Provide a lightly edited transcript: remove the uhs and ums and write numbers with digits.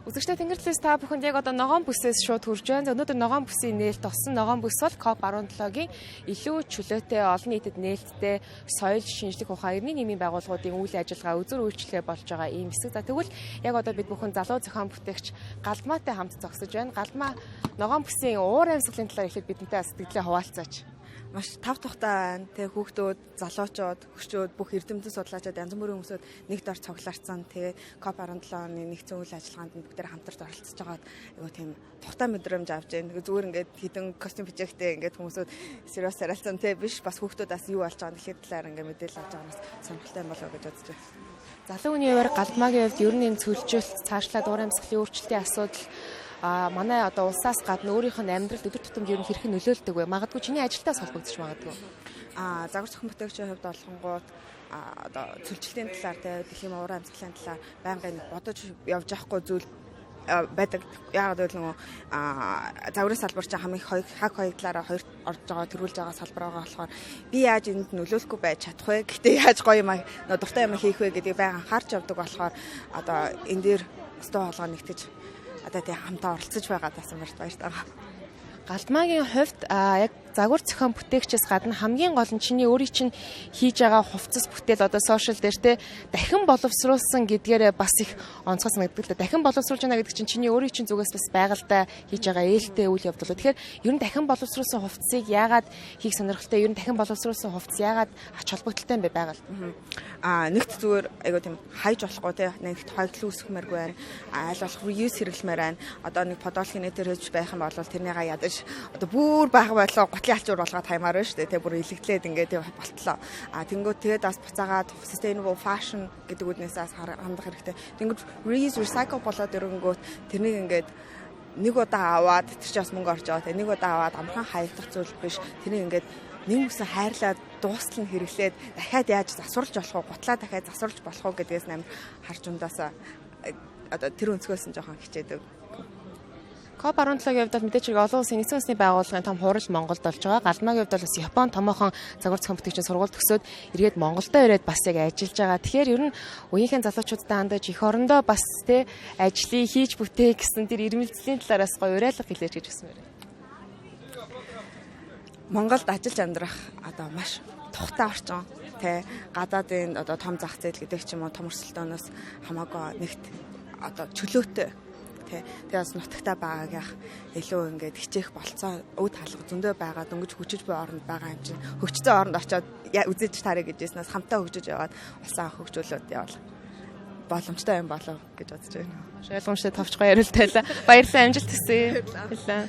Үзэгчтэй Тэнгэрлэлээс та бүхэнд яг одоо ногоон бүсээс шууд хүрж байна. Өнөөдөр ногоон бүсийн нээлт болсон. Ногоон бүс бол COP17-гийн илүү чөлөөтэй, олон нийтэд нээлттэй соёл шинжлэх ухаан эрхний нийгмийн байгууллагуудын үйл ажиллагаа үзүр үйлчлэгээ болж байгаа ийм хэсэг. За тэгвэл яг одоо бид бүхэн залуу зохион бүтээгч Галдмаатай хамт зогсож байна. Галдмаа ногоон бүсийн уур амьсгалын талаар ихэд бидэнтэй сэтгэлээ хуваалцаач. Маш тав тухтай байна. Тэ хүүхдүүд, залуучууд, хөгшчүүд бүх эрдэмтэн судлаачид янз бүрийн хүмүүсүүд нэгд ор цугларсан. Тэгээ COP17-ны нэгдсэн үйл ажиллагаанд бүгдээр хамтарч оролцож байгаад айгу тийм тухтай мэдрэмж авч байна. Зүгээр ингээд хідэн костюм бичээхтэй ингээд хүмүүсүүд serious харилцсан тэ биш бас хүүхдүүдээс юу болж байгаа гэхэд талаар ингээд мэдээлэл авч байгаанаас сонирхолтой юм болоо гэж бодож байна. Залуу хүний хувьд Галдмаагийн хувьд ер нь энэ цөлжүүлэлт, цаашлаад уур амьсгалын өөрчлөлтийн асуудал манай одоо улсаас гадна өөрийнх нь амьдралд өдөр тутамд ер нь хэрхэн нөлөөлдөг вэ? Магадгүй чиний ажилтаас холбогдож магадгүй. Загвар зохион бүтээгчийн хувьд болгонгууд одоо цөлжилтийн талаар тийм уур амьсгалын талаар байнгын бодож явж явахгүй зүйл байдаг. Яг л нөгөө загварын салбар чинь хамгийн хаг хоёр талаараа хоёрт орж байгаа төрүүлж байгаа салбар байгаа болохоор би яаж энд нөлөөлөхгүй байж чадах вэ? Гэхдээ яаж гоё юм дуртай юм хийх вэ гэдгийг байнга харж явдаг болохоор одоо энэ дээр өстөө хоолгоо нэгтэж одоо тий хамтаа оролцож байгаа тасан баяртайгаа. Галдмаагийн хувьд яг загвар зохион бүтээгчээс гадна хамгийн гол нь чиний өөрийн чинь хийж байгаа хувцас бүтээл одоо сошиал дээр те дахин боловсруулсан гэдгээрээ бас их онцгой санагддаг л да. Дахин боловсруулж байна гэдэг чинь чиний өөрийн чинь зүгээс бас байгальтай хийж байгаа ээлтэй үйл явдал. Тэгэхээр ер нь дахин боловсруулсан хувцсыг яагаад хийх сонирхолтой? Ер нь дахин боловсруулсан хувцс яагаад ач холбогдолтой юм бэ байгаль? Нэгт зүгээр айгуу тийм хайж болохгүй те нэгт хойглол үүсгэмээргүй байна. Аль болох reuse хэрэглэмээр байна. Одоо нэг подолгийн нэтэр хийж байх юм бол тэрнийгээ ядаж одоо бүр бага байлаа готлын алчуур болгоод хаймаар байна шүү дээ. Тэ бүр илэгдлээд ингээд болтлоо. Тэнгүүд тэгээд бас буцаагаад sustainable fashion гэдэг үднээсээс хандах хэрэгтэй. Тэнгүүд reuse recycle болоод ирэнгүүт тэрнийг ингээд нэг удаа аваад тэр чинь бас мөнгө орж байгаа. Нэг удаа аваад амархан хаягдах зүйл биш. Тэрнийг ингээд нэг үсэн хайрлаад дуустал нь хэрэглээд дахиад яаж засварлаж болох вэ? Гутлаа дахиад засварлаж болох уу гэдгээс амар харж ундаасаа одоо тэр өнцгөөс нь жоохон хичээдэг. COP17-гийн хувьд мэдээж хэрэг олон улсын нэгдсэн үндэсний байгууллагын том хурал Монголд болж байгаа. Галдмаагийн хувьд бас Япон томоохон загвар зохион бүтээгчийн сургууль төгсөөд эргээд Монголдо ирээд бас яг ажиллаж байгаа. Тэгэхээр ер нь үеийнхэн залуучуудтай хандаж эх орондоо бас тэ ажлыг хийж бүтээ гэсэн тэр ирмэлцлийн талаараас гоё уриалга хэлээч гэж хүсмээр байна. Монголд ажиллаж амьдрах одоо маш тухтай орчин тэ гадаадын одоо том зах зээл гэдэг ч юм уу том өрсөлдөөнөөс хамаагүй нэгт одоо чөлөөтэй тэгээс нутагтаа байгааг илүү ингээд хичээх болцоо өд хаалга зөндөө байгаа дөнгөж хүчиж буй оронд байгаа юм чинь хөгжсөн оронд очиод үзэж тарыг гэжснээс хамтаа хөгжиж яваад улсаа хөгжүүлээд явал боломжтой юм болов гэж бодож байна. Ойлгомжтой товчгоо ярилцлаа. Баярлалаа, амжилт хүсье.